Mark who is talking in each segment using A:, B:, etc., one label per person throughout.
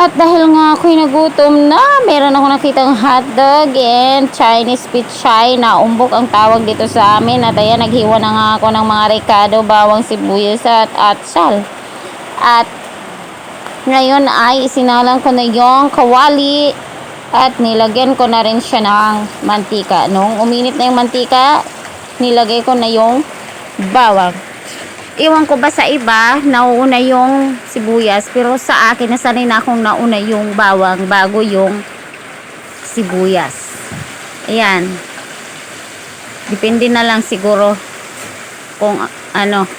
A: At dahil nga ako'y nagutom na, meron ako nakitang hotdog and Chinese pichay na umbok ang tawag dito sa amin. At ayan, naghiwa na nga ako ng mga rekado, bawang, sibuyas at atsal. At ngayon ay isinalang ko na yung kawali at nilagyan ko na rin siya ng mantika. Nung uminit na yung mantika, nilagay ko na yung bawang. Iwan ko ba sa iba, nauuna yung sibuyas. Pero sa akin, nasanay na akong nauna yung bawang bago yung sibuyas. Ayan. Depende na lang siguro kung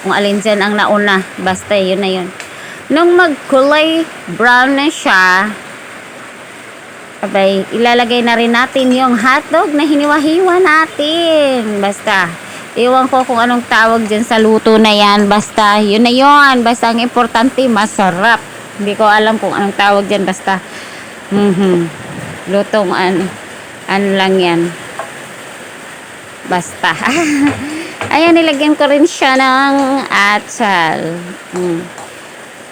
A: alin dyan ang nauna. Basta yun na yun. Nung magkulay brown na siya, abay, ilalagay na rin natin yung hotdog na hiniwa-hiwa natin. Basta, iwan ko kung anong tawag dyan sa luto na yan. Basta, yun na yun. Basta, ang importante, masarap. Hindi ko alam kung anong tawag dyan. Basta, lutong ano lang yan. Basta. Ayan, nilagyan ko rin siya ng atsal.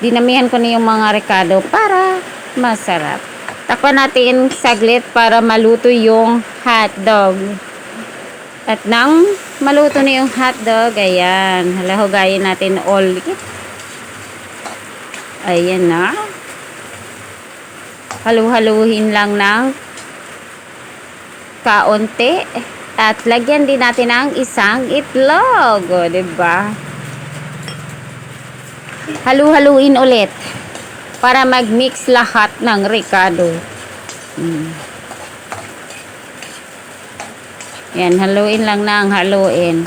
A: Dinamihan ko na yung mga rekado para masarap. Takpan natin saglit para maluto yung hotdog. At nang maluto na yung hotdog, ayan, halahugayin natin ulit. Ayan na. Halu-haluhin lang ng kaunti. At lagyan din natin ng isang itlog. O, diba? Halu-haluin ulit para mag-mix lahat ng rekado. Yan, haluin lang ng haluin.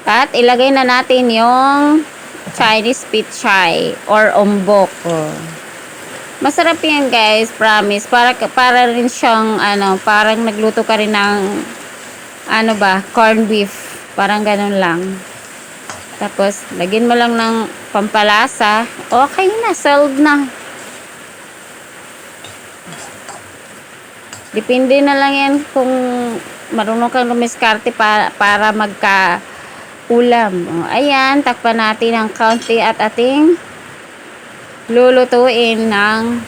A: At ilagay na natin yung Chinese pichay or umbok. Masarap yan, guys, promise. Para rin siyang parang nagluto ka rin ng corned beef. Parang ganun lang. Tapos, lagyan mo lang ng pampalasa. Okay na, solved na. Depende na lang yan kung marunong kang lumiskarte para magka-ulam. Ayan, takpan natin ng kaunti at ating lulutuin ng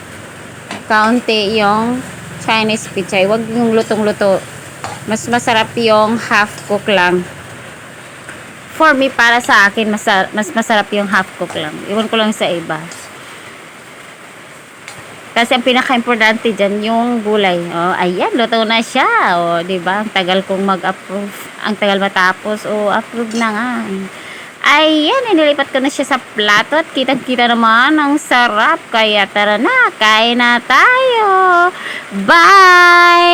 A: kaunti yung Chinese pichay. Huwag yung lutong-luto. Mas masarap yung half cook lang. For me, para sa akin, mas masarap yung half cook lang. Iwan ko lang sa iba. Kasi ang pinaka-importante dyan, yung gulay. Oh, ayan, luto na siya. Oh, diba? Ang tagal kong mag-approve. Ang tagal matapos. Oh, approve na nga. Ayan, inilipat ko na siya sa plato at kitang-kita naman ang sarap. Kaya tara na, kain na tayo. Bye!